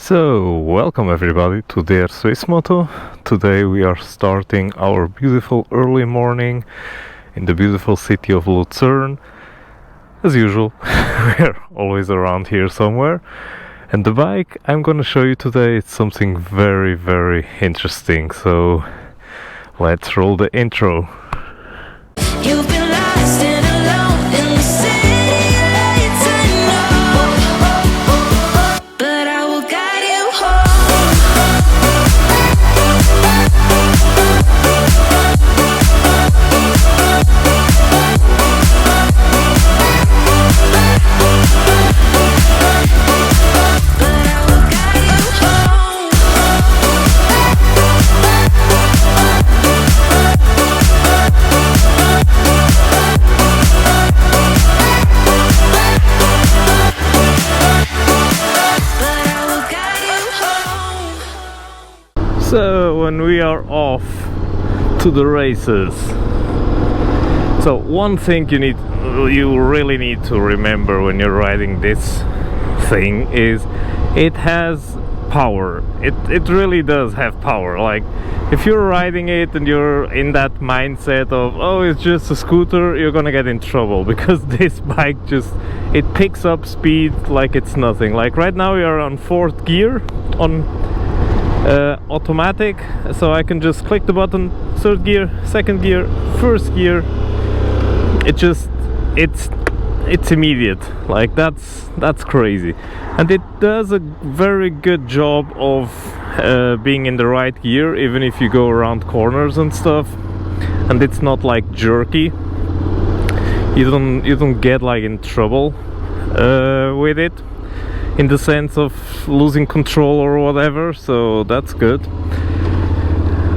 So, welcome everybody to DrSwiss Moto. Today we are starting our beautiful early morning in the beautiful city of Luzern. As usual, we are always around here somewhere. And the bike I'm gonna show you today is something very interesting. So, let's roll the intro. You've been lost and alone in the city lights, I know, but I will guide you So when we are off to the races, so one thing you really need to remember when you're riding this thing is it has power. It really does have power. Like if you're riding it and you're in that mindset of, oh, it's just a scooter, you're gonna get in trouble, because this bike it picks up speed like it's nothing. Like right now we are on 4th gear on automatic, so I can just click the button, 3rd gear, 2nd gear, 1st gear. It's immediate. Like that's crazy, and it does a very good job of being in the right gear even if you go around corners and stuff, and it's not like jerky. You don't get like in trouble with it, in the sense of losing control or whatever, so that's good.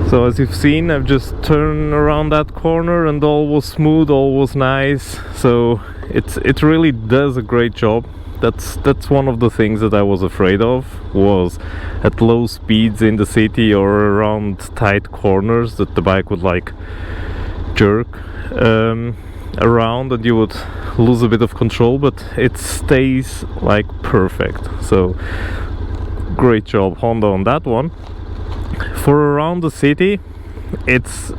So as you've seen, I've just turned around that corner and all was smooth, all was nice. So it really does a great job. That's one of the things that I was afraid of, was at low speeds in the city or around tight corners that the bike would like jerk around and you would lose a bit of control, but it stays like perfect. So great job Honda on that one. For around the city, it's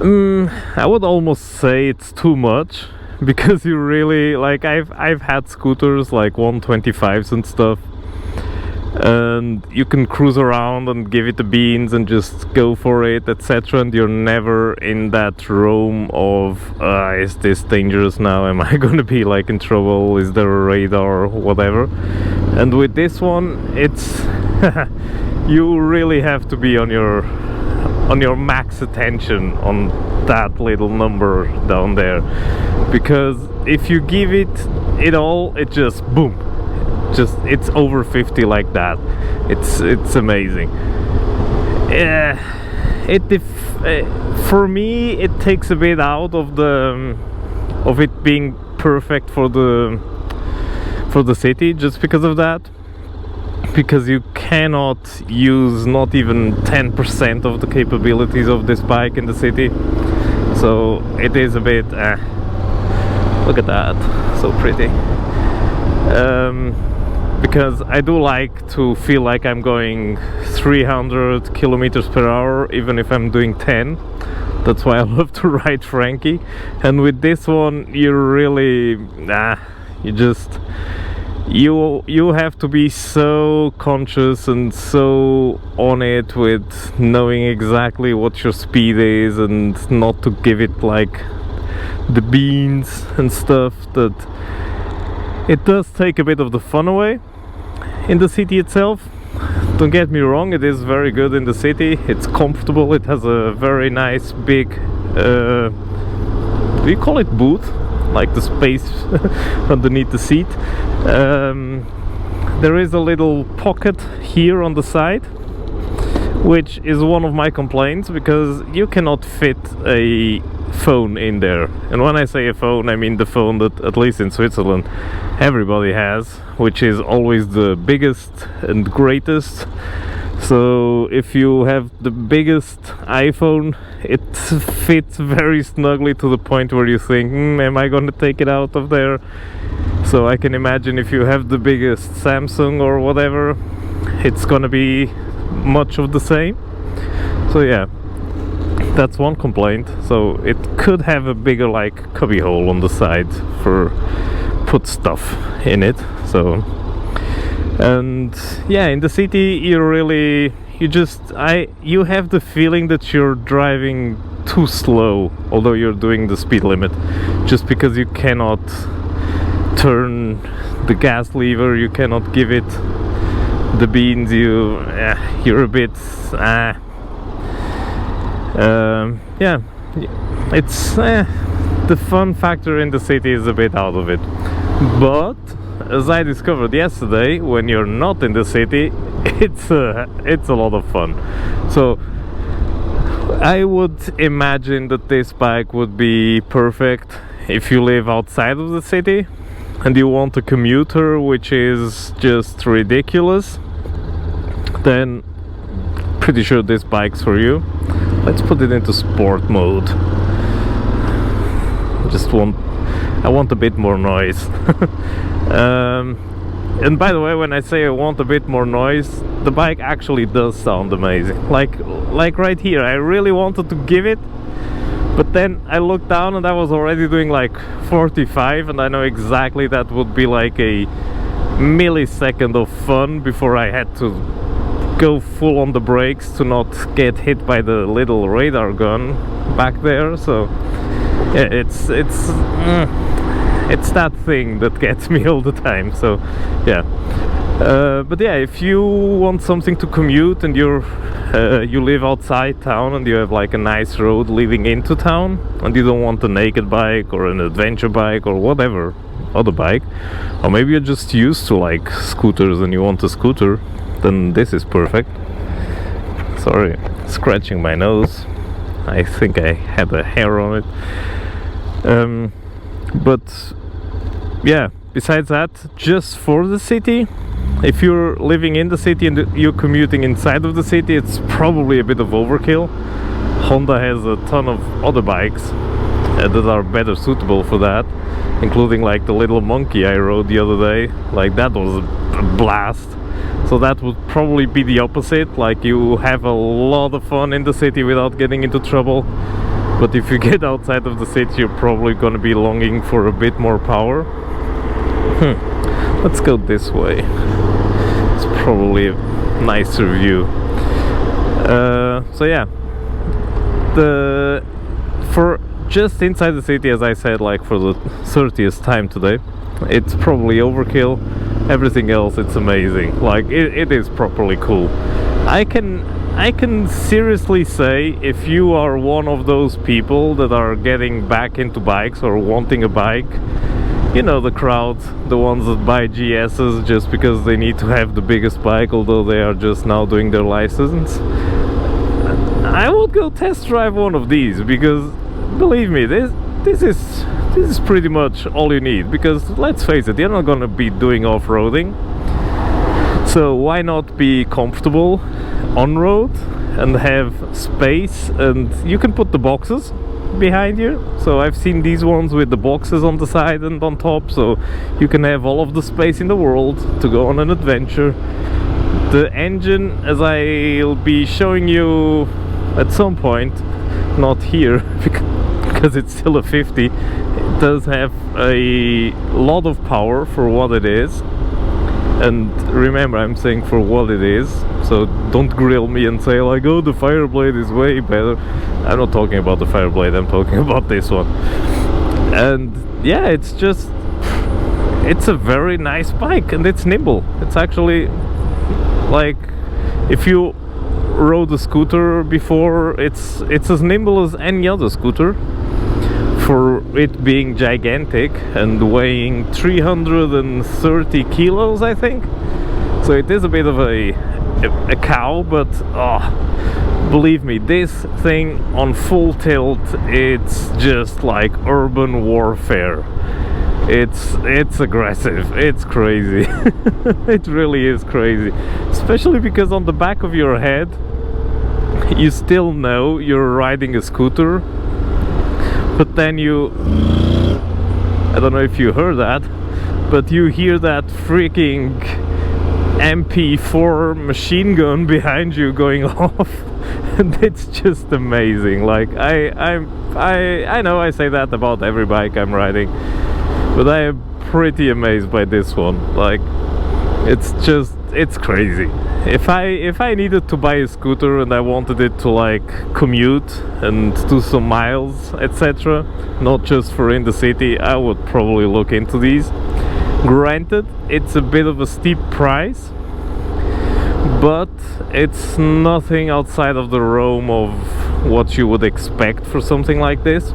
I would almost say it's too much, because you really, like, I've had scooters like 125s and stuff, and you can cruise around and give it the beans and just go for it, etc., and you're never in that roam of is this dangerous now, am I gonna be like in trouble, is there a radar or whatever. And with this one, it's you really have to be on your max attention on that little number down there, because if you give it all, it just boom, it's over 50 like that. It's amazing. For me, it takes a bit out of it being perfect for the city, just because of that, because you cannot use not even 10% of the capabilities of this bike in the city. So it is a bit look at that, so pretty. Because I do like to feel like I'm going 300 kilometers per hour even if I'm doing 10. That's why I love to ride Frankie. And with this one, you really you have to be so conscious and so on it with knowing exactly what your speed is and not to give it like the beans and stuff. That it does take a bit of the fun away in the city itself. Don't get me wrong, it is very good in the city. It's comfortable. It has a very nice big do you call it boot? Like the space underneath the seat. There is a little pocket here on the side, which is one of my complaints, because you cannot fit a phone in there. And when I say a phone, I mean the phone that, at least in Switzerland, everybody has, which is always the biggest and greatest. So if you have the biggest iPhone, it fits very snugly to the point where you think, am I gonna take it out of there? So I can imagine if you have the biggest Samsung or whatever, it's gonna be much of the same. So yeah, that's one complaint. So it could have a bigger like cubby hole on the side for put stuff in it. So, and yeah, in the city you have the feeling that you're driving too slow, although you're doing the speed limit, just because you cannot turn the gas lever, you cannot give it the beans, you're a bit yeah, it's the fun factor in the city is a bit out of it. But as I discovered yesterday, when you're not in the city, it's a lot of fun. So I would imagine that this bike would be perfect if you live outside of the city and you want a commuter which is just ridiculous. Then pretty sure this bike's for you. Let's put it into sport mode. I want a bit more noise. And by the way, when I say I want a bit more noise, the bike actually does sound amazing. Like right here, I really wanted to give it, but then I looked down and I was already doing like 45, and I know exactly that would be like a millisecond of fun before I had to go full on the brakes to not get hit by the little radar gun back there. So yeah, it's that thing that gets me all the time. So yeah, but yeah, if you want something to commute and you live outside town and you have like a nice road leading into town and you don't want a naked bike or an adventure bike or whatever other bike, or maybe you're just used to like scooters and you want a scooter, then this is perfect. Sorry, scratching my nose. I think I had a hair on it. But yeah, besides that, just for the city, if you're living in the city and you're commuting inside of the city, it's probably a bit of overkill. Honda has a ton of other bikes that are better suitable for that, including like the little monkey I rode the other day. Like that was a blast. So that would probably be the opposite, like you have a lot of fun in the city without getting into trouble, but if you get outside of the city, you're probably gonna be longing for a bit more power. Let's go this way. It's probably a nicer view. So yeah, for just inside the city, as I said, like for the 30th time today, it's probably overkill. Everything else, it's amazing. Like it is properly cool. I can seriously say, if you are one of those people that are getting back into bikes or wanting a bike, you know, the crowd, the ones that buy GSs just because they need to have the biggest bike, although they are just now doing their license, I would go test drive one of these, because believe me, this is pretty much all you need. Because let's face it, you're not gonna be doing off-roading, so why not be comfortable on road and have space, and you can put the boxes behind you. So I've seen these ones with the boxes on the side and on top, so you can have all of the space in the world to go on an adventure. The engine, as I'll be showing you at some point, not here because it's still a 50, it does have a lot of power for what it is. And remember, I'm saying for what it is, so don't grill me and say like, oh, the Fireblade is way better. I'm not talking about the Fireblade, I'm talking about this one. And yeah, it's a very nice bike, and it's nimble. It's actually, like, if you rode a scooter before, it's as nimble as any other scooter, for it being gigantic and weighing 330 kilos, I think. So it is a bit of a cow, but believe me, this thing on full tilt, it's just like urban warfare. It's aggressive, it's crazy. It really is crazy, especially because on the back of your head you still know you're riding a scooter, but then I don't know if you heard that, but you hear that freaking MP4 machine gun behind you going off, and it's just amazing. Like I know I say that about every bike I'm riding, but I am pretty amazed by this one. Like it's crazy. If I needed to buy a scooter and I wanted it to like commute and do some miles, etc., not just for in the city, I would probably look into these. Granted, it's a bit of a steep price, but it's nothing outside of the realm of what you would expect for something like this,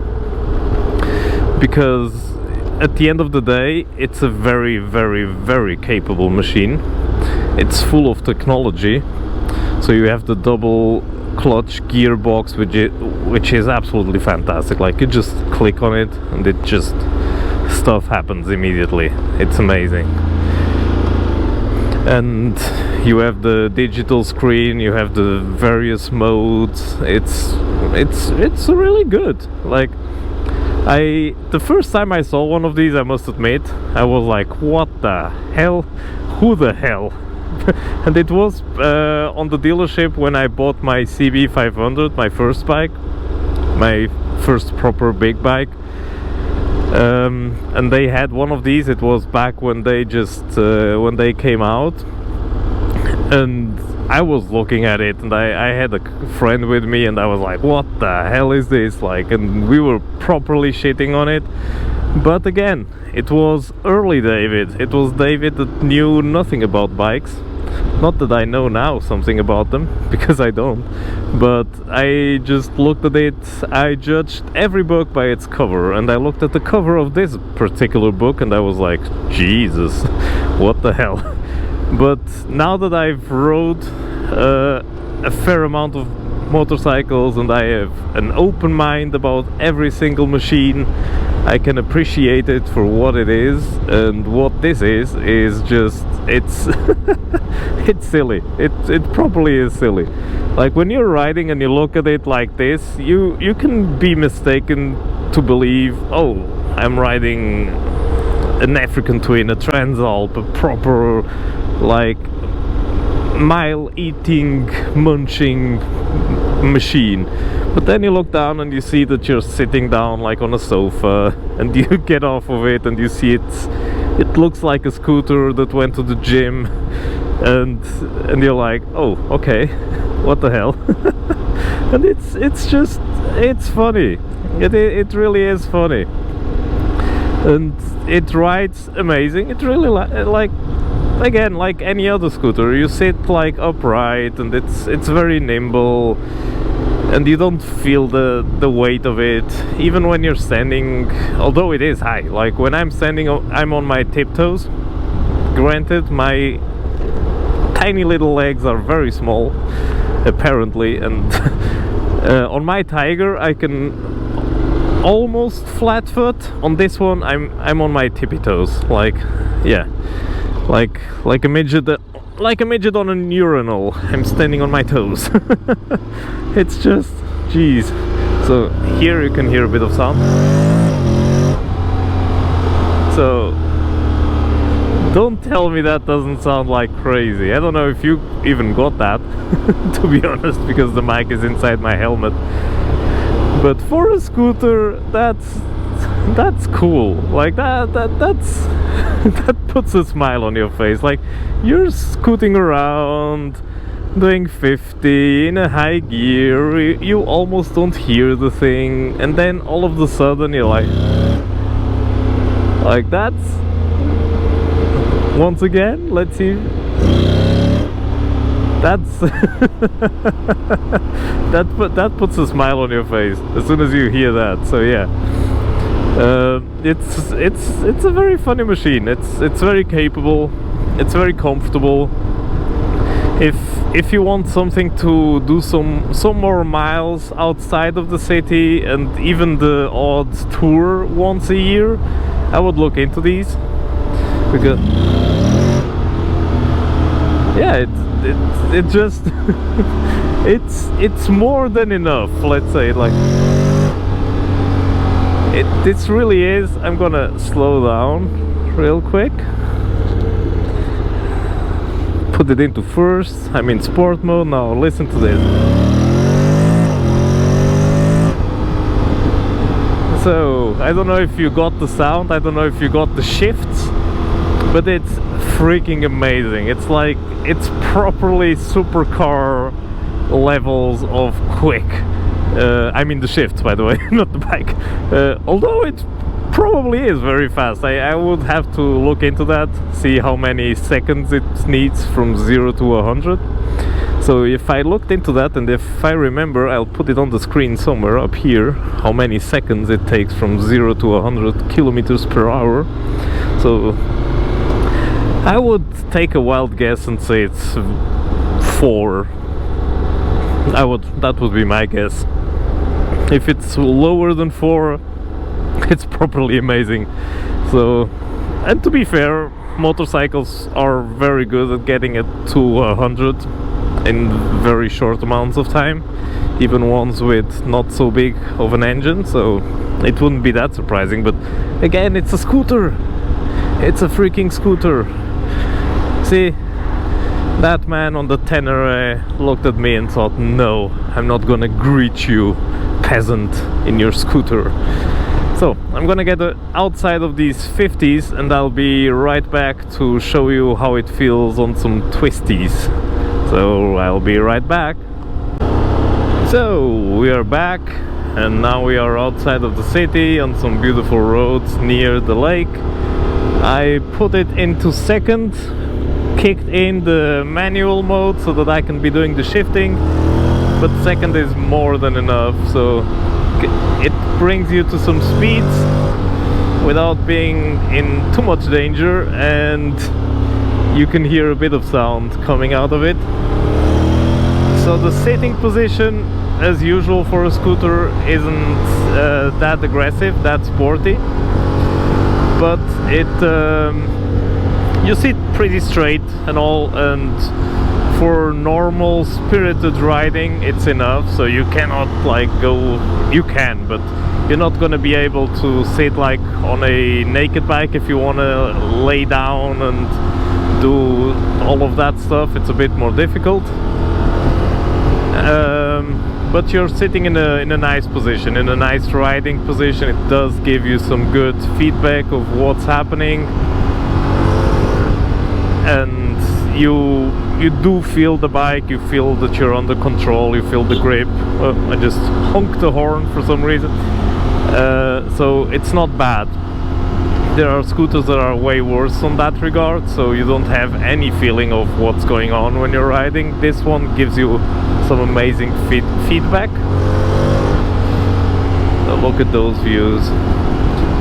because at the end of the day, it's a very, very, very capable machine. It's full of technology. So you have the double clutch gearbox, which is absolutely fantastic. Like, you just click on it and it just stuff happens immediately. It's amazing. And you have the digital screen, you have the various modes. It's really good. Like, the first time I saw one of these, I must admit, I was like, what the hell? Who the hell? And it was on the dealership when I bought my CB500, my first bike, my first proper big bike. And they had one of these. It was back when they when they came out, and I was looking at it, and I had a friend with me, and I was like, what the hell is this? Like, and we were properly shitting on it. But again, it was early David. It was David that knew nothing about bikes. Not that I know now something about them, because I don't. But I just looked at it, I judged every book by its cover, and I looked at the cover of this particular book and I was like, Jesus, what the hell? But now that I've rode a fair amount of motorcycles and I have an open mind about every single machine, I can appreciate it for what it is. And what this is just, it's it's silly. It probably is silly. Like, when you're riding and you look at it like this, you can be mistaken to believe, oh, I'm riding an African Twin, a Transalp, a proper, like, mile eating, munching machine. But then you look down and you see that you're sitting down like on a sofa, and you get off of it and you see it looks like a scooter that went to the gym, and you're like, oh, okay, what the hell? And it's funny. It really is funny, and it rides amazing. It really like again, like any other scooter, you sit like upright, and it's very nimble, and you don't feel the weight of it even when you're standing, although it is high. Like, when I'm standing, I'm on my tiptoes. Granted, my tiny little legs are very small, apparently, and on my Tiger I can almost flat foot. On this one I'm on my tippy toes, like, yeah, like a midget, on a urinal. I'm standing on my toes. It's just, jeez. So here you can hear a bit of sound. So don't tell me that doesn't sound like crazy. I don't know if you even got that, to be honest, because the mic is inside my helmet. But for a scooter, that's cool. Like, that's that puts a smile on your face. Like, you're scooting around doing 50 in a high gear, you almost don't hear the thing, and then all of a sudden you're like that's, once again, let's see, that's that puts a smile on your face as soon as you hear that. So yeah, it's a very funny machine. It's very capable, it's very comfortable. If you want something to do some more miles outside of the city, and even the odd tour once a year, I would look into these, because yeah, it just it's more than enough, let's say. Like, this really is. I'm gonna slow down real quick. Put it into first. I'm in sport mode now. Listen to this. So I don't know if you got the sound, I don't know if you got the shifts, but it's freaking amazing. It's like, it's properly supercar levels of quick. I mean the shifts, by the way, not the bike. Although it probably is very fast. I would have to look into that, see how many seconds it needs from 0 to 100. So if I looked into that, and if I remember, I'll put it on the screen somewhere up here, how many seconds it takes from 0 to 100 kilometers per hour. So I would take a wild guess and say it's 4. That would be my guess. If it's lower than 4, it's properly amazing. So, and to be fair, motorcycles are very good at getting it to 100 in very short amounts of time, even ones with not so big of an engine, so it wouldn't be that surprising. But again, it's a scooter. It's a freaking scooter. See, that man on the Tenere looked at me and thought, no, I'm not gonna greet you, peasant, in your scooter. So I'm gonna get outside of these 50s and I'll be right back to show you how it feels on some Twisties. So I'll be right back. So we are back, and now we are outside of the city on some beautiful roads near the lake. I put it into second, kicked in the manual mode so that I can be doing the shifting, but second is more than enough, so it brings you to some speeds without being in too much danger, and you can hear a bit of sound coming out of it. So the sitting position, as usual for a scooter, isn't that aggressive, that sporty, but it you sit pretty straight and all, and for normal spirited riding it's enough. So you cannot like go, you can, but you're not gonna be able to sit like on a naked bike. If you want to lay down and do all of that stuff, it's a bit more difficult. But you're sitting in a nice position, in a nice riding position. It does give you some good feedback of what's happening, and you do feel the bike, you feel that you're under control, you feel the grip. I just honked the horn for some reason. So it's not bad. There are scooters that are way worse on that regard, so you don't have any feeling of what's going on when you're riding. This one gives you some amazing feedback. Look at those views,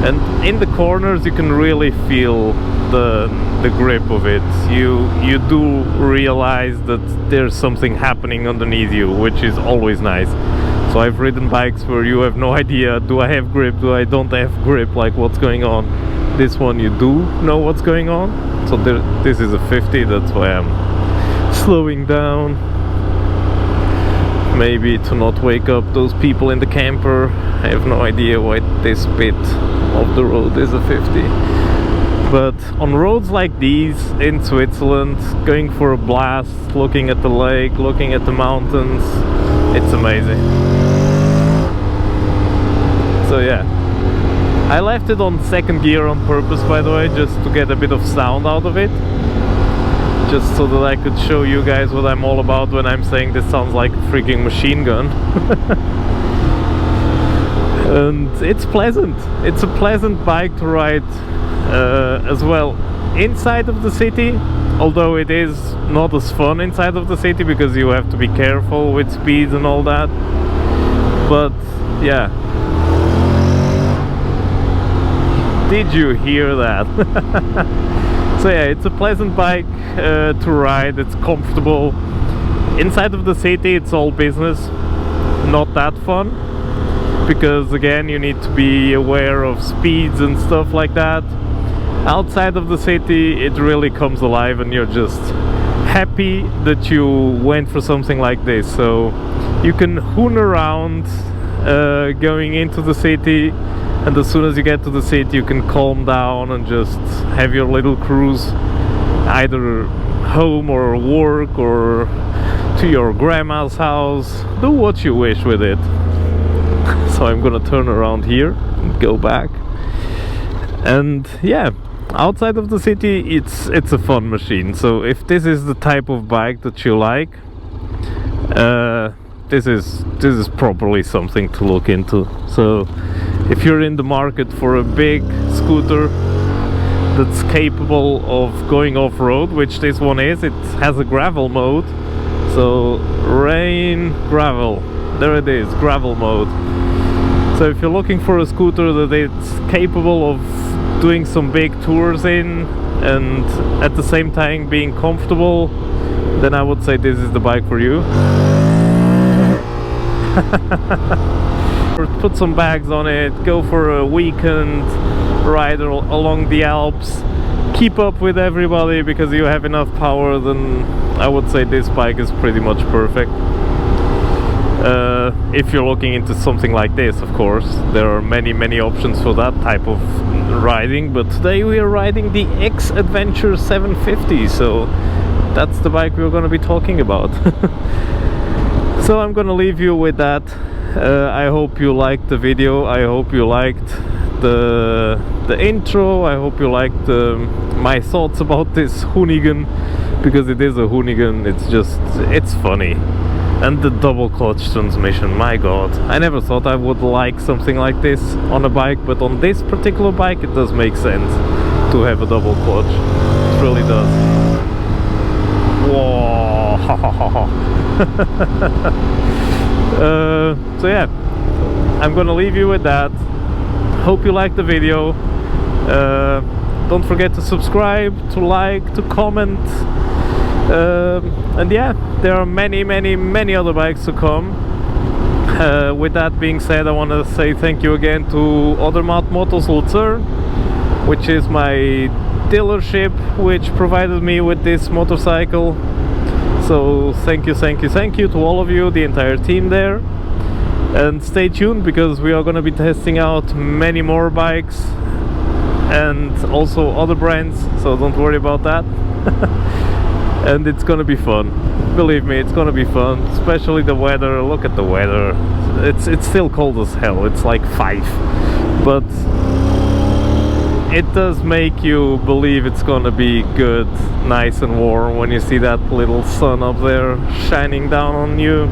and in the corners you can really feel the grip of it. You do realize that there's something happening underneath you, which is always nice. So I've ridden bikes where you have no idea, do I have grip, do I don't have grip, like what's going on. This one you do know what's going on. So this is a 50, that's why I'm slowing down, maybe to not wake up those people in the camper. I have no idea why this bit of the road is a 50. But on roads like these in Switzerland, going for a blast, looking at the lake, looking at the mountains, it's amazing. So yeah, I left it on second gear on purpose, by the way, just to get a bit of sound out of it, just so that I could show you guys what I'm all about when I'm saying this sounds like a freaking machine gun. And it's pleasant. It's a pleasant bike to ride as well inside of the city, although it is not as fun inside of the city because you have to be careful with speeds and all that. But yeah, did you hear that? So yeah, it's a pleasant bike to ride. It's comfortable. Inside of the city it's all business, not that fun, because again you need to be aware of speeds and stuff like that. Outside of the city it really comes alive, and you're just happy that you went for something like this. So you can hoon around going into the city, and as soon as you get to the city you can calm down and just have your little cruise, either home or work or to your grandma's house. Do what you wish with it. So I'm gonna turn around here and go back, and yeah, outside of the city it's a fun machine. So if this is the type of bike that you like, this is probably something to look into. So if you're in the market for a big scooter that's capable of going off-road, which this one is, it has a gravel mode. So rain, gravel, there it is, gravel mode. So if you're looking for a scooter that it's capable of doing some big tours in and at the same time being comfortable, then I would say this is the bike for you. Put some bags on it, go for a weekend ride along the Alps, keep up with everybody because you have enough power, then I would say this bike is pretty much perfect. If you're looking into something like this, of course, there are many options for that type of riding, but today we are riding the X Adventure 750, so that's the bike we're going to be talking about. So I'm going to leave you with that. I hope you liked the video, I hope you liked the intro, I hope you liked my thoughts about this Hoonigan, because it is a Hoonigan. It's funny. And the double clutch transmission, my god, I never thought I would like something like this on a bike, but on this particular bike it does make sense to have a double clutch. It really does. Whoa. So yeah, I'm gonna leave you with that. Hope you liked the video. Don't forget to subscribe, to like, to comment. And yeah, there are many other bikes to come. With that being said, I want to say thank you again to Odermatt Motors Luzern, which is my dealership which provided me with this motorcycle. So thank you to all of you, the entire team there. And stay tuned, because we are going to be testing out many more bikes and also other brands, so don't worry about that. And it's gonna be fun, believe me, it's gonna be fun, especially the weather. Look at the weather, it's still cold as hell, it's like 5, but it does make you believe it's gonna be good, nice and warm when you see that little sun up there shining down on you.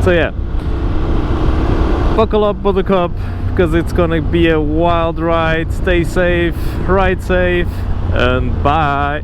So yeah, buckle up, Buttercup, because it's gonna be a wild ride. Stay safe, ride safe, and bye.